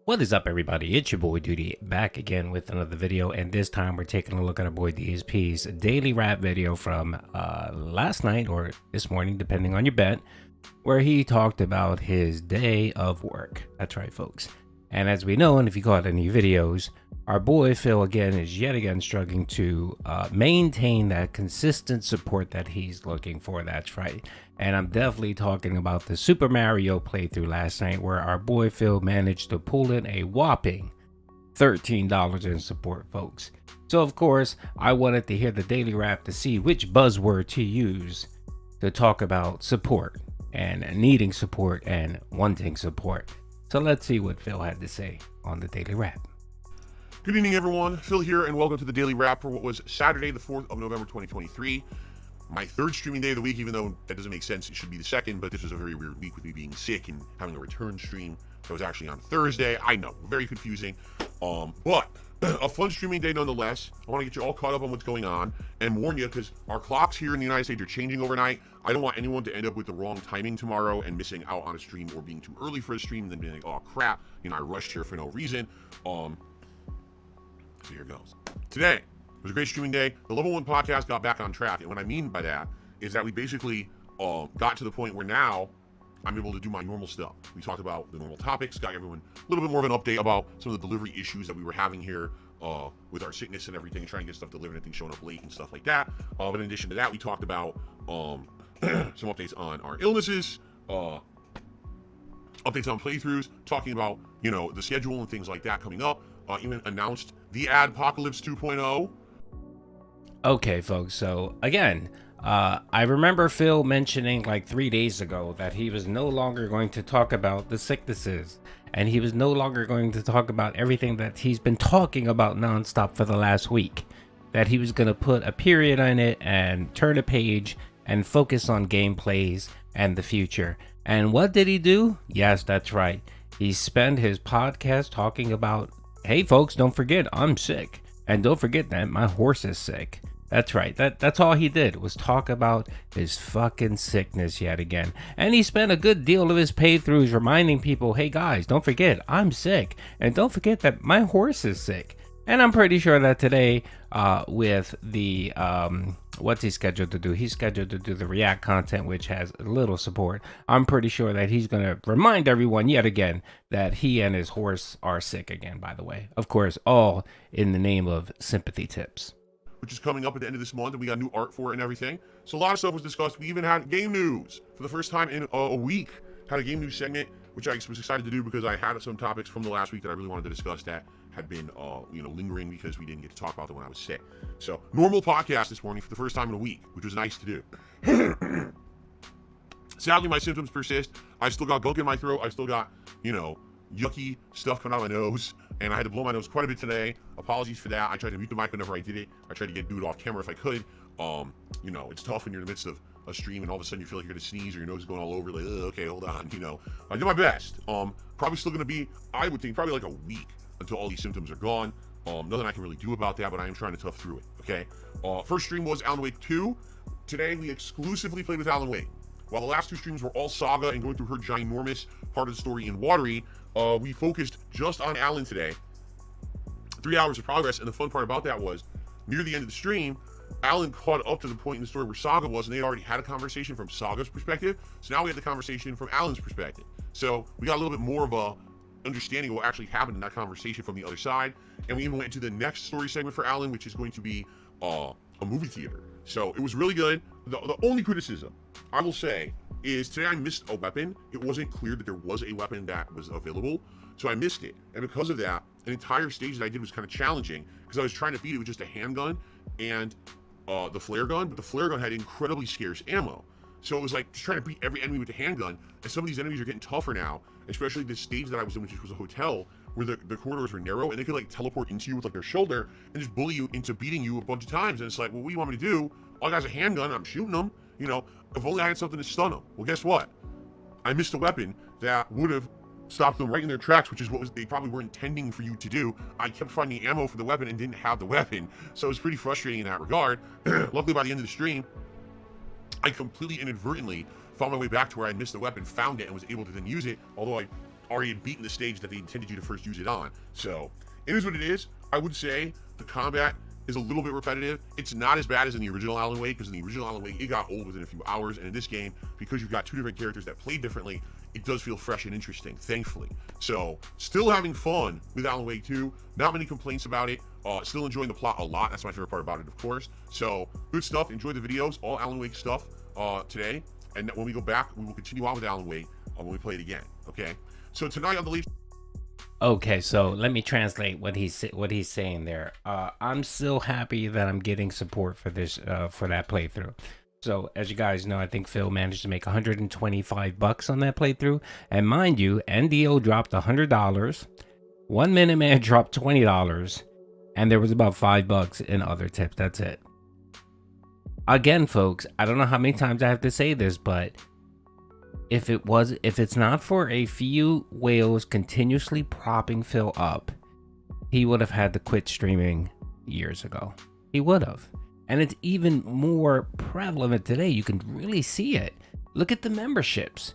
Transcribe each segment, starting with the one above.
What is up, everybody? It's your boy Duty back again with another video, and this time we're taking a look at our boy DSP's daily rap video from last night or this morning, depending on your bet, where he talked about his day of work. That's right, folks. And as we know, and if you caught any videos, our boy Phil again is yet again struggling to maintain that consistent support that he's looking for. That's right. And I'm definitely talking about the Super Mario playthrough last night, where our boy Phil managed to pull in a whopping $13 in support, folks. So of course, I wanted to hear the daily rap to see which buzzword to use to talk about support and needing support and wanting support. So let's see what Phil had to say on the daily rap. Good evening, everyone. Phil here, and welcome to the Daily Wrap for what was Saturday, the 4th of November, 2023. My third streaming day of the week, even though that doesn't make sense, it should be the second, but this was a very weird week with me being sick and having a return stream that was actually on Thursday. I know, very confusing, but a fun streaming day nonetheless. I want to get you all caught up on what's going on and warn you, because our clocks here in the United States are changing overnight. I don't want anyone to end up with the wrong timing tomorrow and missing out on a stream, or being too early for a stream and then being like, oh crap, I rushed here for no reason. So here goes. Today was a great streaming day. The Level 1 podcast got back on track, and what I mean by that is that we basically got to the point where now I'm able to do my normal stuff. We talked about the normal topics, got everyone a little bit more of an update about some of the delivery issues that we were having here with our sickness and everything, trying to get stuff delivered and things showing up late and stuff like that. But in addition to that, we talked about some updates on our illnesses, updates on playthroughs, talking about, the schedule and things like that coming up. Even announced the Adpocalypse 2.0. Okay, folks, so again, I remember Phil mentioning like 3 days ago that he was no longer going to talk about the sicknesses, and he was no longer going to talk about everything that he's been talking about nonstop for the last week, that he was going to put a period on it and turn a page and focus on gameplays and the future. And what did he do? Yes, that's right. He spent his podcast talking about, hey folks, don't forget I'm sick, and don't forget that my horse is sick. That's right. That's all he did, was talk about his fucking sickness yet again. And he spent a good deal of his playthroughs reminding people, hey guys, don't forget I'm sick, and don't forget that my horse is sick. And I'm pretty sure that today, with the what's he scheduled to do? He's scheduled to do the React content, which has little support. I'm pretty sure that he's going to remind everyone yet again that he and his horse are sick again, by the way. Of course, all in the name of sympathy tips, which is coming up at the end of this month, and we got new art for it and everything. So a lot of stuff was discussed. We even had game news for the first time in a week. Had a game news segment, which I was excited to do because I had some topics from the last week that I really wanted to discuss that had been, lingering because we didn't get to talk about them when I was sick. So normal podcast this morning for the first time in a week, which was nice to do. Sadly, my symptoms persist. I still got gunk in my throat. I still got, yucky stuff coming out of my nose, and I had to blow my nose quite a bit today. Apologies for that. I tried to mute the mic whenever I did it. I tried to do it off camera if I could. It's tough when you're in the midst of a stream and all of a sudden you feel like you're gonna sneeze or your nose is going all over. Like, okay, hold on. I did my best. Probably still gonna be, I would think, probably like a week until all these symptoms are gone. Nothing I can really do about that, but I am trying to tough through it. Okay. First stream was Alan Wake 2. Today we exclusively played with Alan Wake. While the last two streams were all Saga and going through her ginormous part of the story in Watery, we focused just on Alan today. 3 hours of progress, and the fun part about that was, near the end of the stream, Alan caught up to the point in the story where Saga was, and they already had a conversation from Saga's perspective, so now we had the conversation from Alan's perspective. So we got a little bit more of a understanding of what actually happened in that conversation from the other side, and we even went into the next story segment for Alan, which is going to be a movie theater. So it was really good. The only criticism I will say is today I missed a weapon. It wasn't clear that there was a weapon that was available, so I missed it. And because of that, an entire stage that I did was kind of challenging because I was trying to beat it with just a handgun and the flare gun, but the flare gun had incredibly scarce ammo. So it was like just trying to beat every enemy with a handgun, and some of these enemies are getting tougher now, especially the stage that I was in, which was a hotel, where the corridors were narrow, and they could like teleport into you with like their shoulder and just bully you into beating you a bunch of times. And it's like, well, what do you want me to do? All I got is a handgun, I'm shooting them. If only I had something to stun them. Well, guess what? I missed a weapon that would have stopped them right in their tracks, which is what they probably were intending for you to do. I kept finding ammo for the weapon and didn't have the weapon, so it was pretty frustrating in that regard. Luckily, by the end of the stream, I completely inadvertently found my way back to where I missed the weapon, found it, and was able to then use it, although I already had beaten the stage that they intended you to first use it on. So it is what it is. I would say the combat is a little bit repetitive. It's not as bad as in the original Alan Wake, because in the original Alan Wake, it got old within a few hours. And in this game, because you've got two different characters that play differently, it does feel fresh and interesting, thankfully. So still having fun with Alan Wake 2. Not many complaints about it. Still enjoying the plot a lot. That's my favorite part about it, of course. So good stuff. Enjoy the videos, all Alan Wake stuff today. And when we go back, we will continue on with Alan Wake when we play it again. Okay. So tonight on the Leaf. Okay, so let me translate what he's saying there. I'm still happy that I'm getting support for this for that playthrough. So as you guys know, I think Phil managed to make $125 on that playthrough, and mind you, NDO dropped $100, 1 Minute Man dropped $20, and there was about $5 in other tips. That's it. Again, folks, I don't know how many times I have to say this, but if it's not for a few whales continuously propping Phil up, he would have had to quit streaming years ago. He would have. And it's even more prevalent today. You can really see it. Look at the memberships.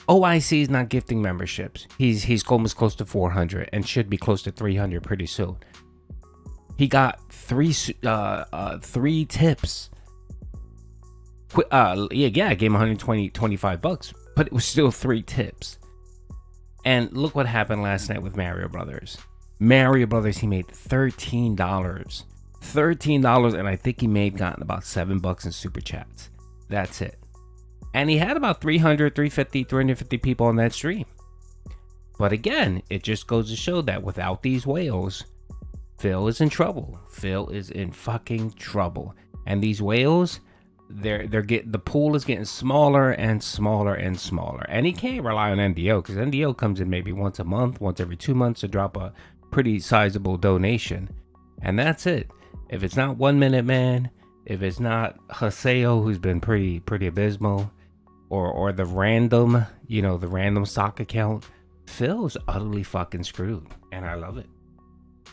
OIC is not gifting memberships. He's almost close to 400 and should be close to 300 pretty soon. He got three tips. I gave him $25, but it was still 3 tips. And look what happened last night with Mario Brothers. Mario Brothers, he made $13. $13, and I think he may have gotten about $7 in super chats. That's it. And he had about 300, 350, 350 people on that stream. But again, it just goes to show that without these whales, Phil is in trouble. Phil is in fucking trouble. And these whales, the pool is getting smaller and smaller and smaller, and he can't rely on NDO, because NDO comes in maybe once a month, once every 2 months to drop a pretty sizable donation, and that's it. If it's not 1 Minute Man, if it's not Haseo, who's been pretty abysmal, or the random stock account, Phil's utterly fucking screwed, and I love it.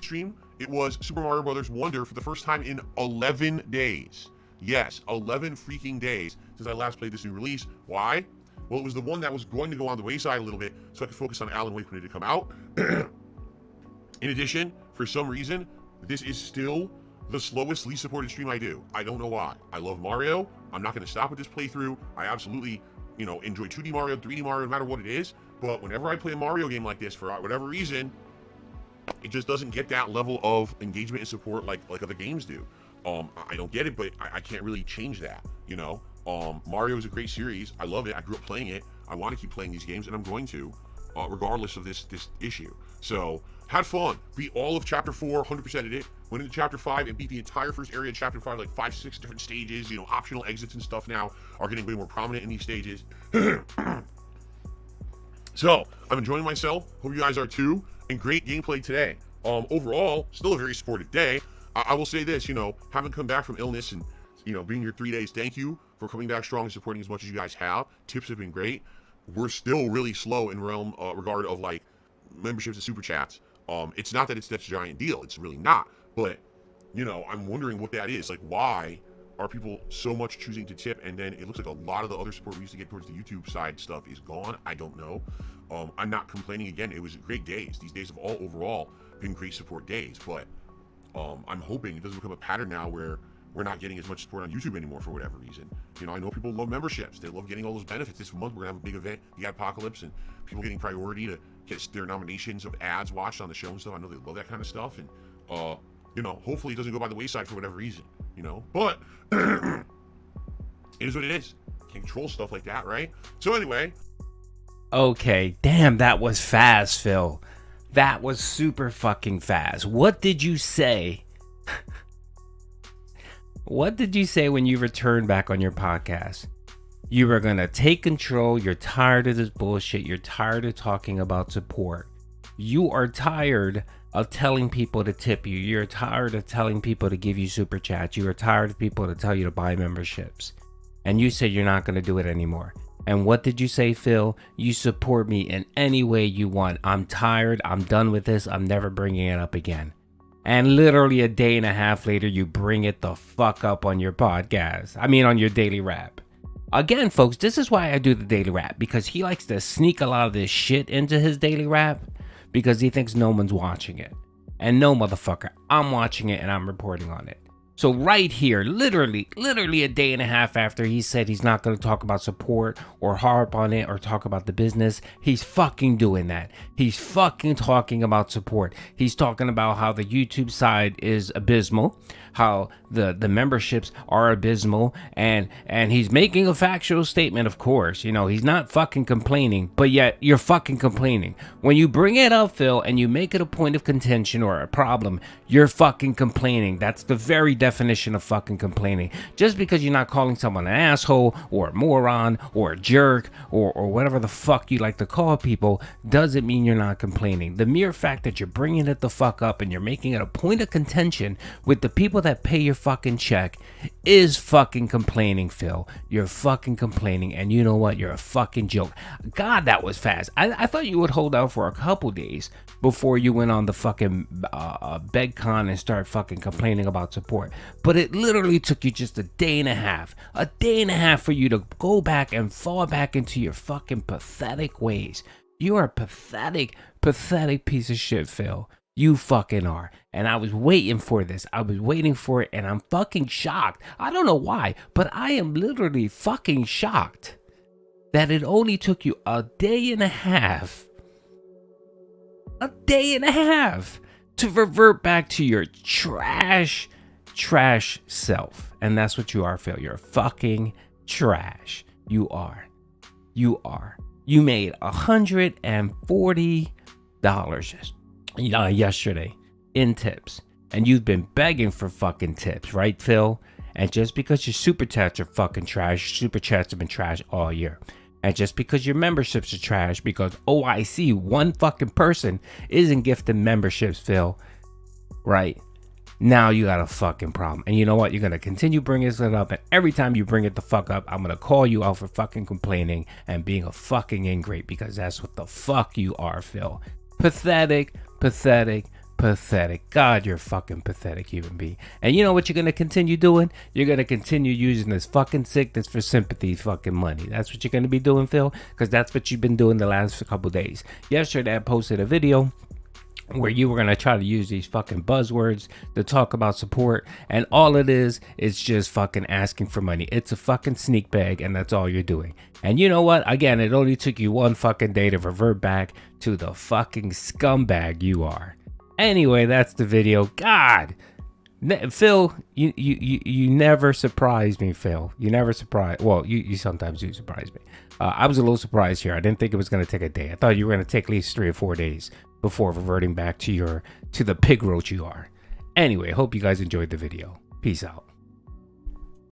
Stream, it was Super Mario Brothers Wonder for the first time in 11 days. Yes, 11 freaking days since I last played this new release. Why? Well, it was the one that was going to go on the wayside a little bit so I could focus on Alan Wake when it did come out. In addition, for some reason, this is still the slowest, least supported stream I do. I don't know why. I love Mario. I'm not going to stop with this playthrough. I absolutely, enjoy 2D Mario, 3D Mario, no matter what it is. But whenever I play a Mario game like this, for whatever reason, it just doesn't get that level of engagement and support like other games do. I don't get it, but I can't really change that, Mario is a great series. I love it. I grew up playing it. I want to keep playing these games, and I'm going to, regardless of this issue. So, had fun. Beat all of Chapter 4, 100%ed it. Went into Chapter 5 and beat the entire first area of Chapter 5, like 5-6 different stages. Optional exits and stuff now are getting way more prominent in these stages. So, I'm enjoying myself. Hope you guys are too. And great gameplay today. Overall, still a very supported day. I will say this, having come back from illness and, being here 3 days, thank you for coming back strong and supporting as much as you guys have. Tips have been great. We're still really slow in regard of like memberships and super chats. It's not that it's such a giant deal. It's really not. But, I'm wondering what that is. Like, why are people so much choosing to tip? And then it looks like a lot of the other support we used to get towards the YouTube side stuff is gone. I don't know. I'm not complaining again. It was great days. These days have all overall been great support days. But I'm hoping it doesn't become a pattern now where we're not getting as much support on YouTube anymore for whatever reason. I know people love memberships. They love getting all those benefits. This month we're gonna have a big event, the Apocalypse, and people getting priority to get their nominations of ads watched on the show and stuff. I know they love that kind of stuff, and hopefully it doesn't go by the wayside for whatever reason. But it is what it is. Can't control stuff like that, right? So anyway. Okay, damn, that was fast, Phil. That was super fucking fast. What did you say? What did you say when you returned back on your podcast? You were going to take control. You're tired of this bullshit. You're tired of talking about support. You are tired of telling people to tip you. You're tired of telling people to give you super chats. You are tired of people to tell you to buy memberships. And you said you're not going to do it anymore. And what did you say, Phil? You support me in any way you want. I'm tired. I'm done with this. I'm never bringing it up again. And literally a day and a half later, you bring it the fuck up on your podcast. I mean, on your daily rap. Again, folks, this is why I do the daily rap, because he likes to sneak a lot of this shit into his daily rap because he thinks no one's watching it. And no, motherfucker, I'm watching it and I'm reporting on it. So right here, literally a day and a half after he said he's not going to talk about support or harp on it or talk about the business, he's fucking doing that. He's fucking talking about support. He's talking about how the YouTube side is abysmal, how the memberships are abysmal, and he's making a factual statement, of course. You know, he's not fucking complaining, but yet you're fucking complaining. When you bring it up, Phil, and you make it a point of contention or a problem, you're fucking complaining. That's the very definition of fucking complaining. Just because you're not calling someone an asshole or a moron or a jerk or whatever the fuck you like to call people doesn't mean you're not complaining. The mere fact that you're bringing it the fuck up and you're making it a point of contention with the people that pay your fucking check is fucking complaining, Phil. You're fucking complaining, and you know what? You're a fucking joke. God, that was fast. I thought you would hold out for a couple days before you went on the fucking BegCon and start fucking complaining about support. But it literally took you just a day and a half for you to go back and fall back into your fucking pathetic ways. You are a pathetic piece of shit, Phil. You fucking are. And I was waiting for this. I was waiting for it, and I'm fucking shocked. I don't know why, but I am literally fucking shocked that it only took you a day and a half to revert back to your trash self. And that's what you are, Phil. You're fucking trash. You are. You made $140 yesterday in tips, and you've been begging for fucking tips, right, Phil? And just because your super chats are fucking trash, super chats have been trash all year. And just because your memberships are trash, because OIC, one fucking person isn't gifting memberships, Phil, right? Now you got a fucking problem. And you know what? You're going to continue bringing it up. And every time you bring it the fuck up, I'm going to call you out for fucking complaining and being a fucking ingrate, because that's what the fuck you are, Phil. Pathetic. God, you're a fucking pathetic human being. And you know what you're going to continue doing? You're going to continue using this fucking sickness for sympathy fucking money. That's what you're going to be doing, Phil, because that's what you've been doing the last couple days. Yesterday, I posted a video where you were going to try to use these fucking buzzwords to talk about support, and all it is just fucking asking for money. It's a fucking sneak bag, and that's all you're doing. And you know what? Again, it only took you one fucking day to revert back to the fucking scumbag you are. Anyway, that's the video. God, Phil, you never surprise me, Phil. You never surprise. Well, you sometimes do surprise me. I was a little surprised here. I didn't think it was going to take a day. I thought you were going to take at least 3 or 4 days before reverting back to the pig roach you are. Anyway, hope you guys enjoyed the video. Peace out.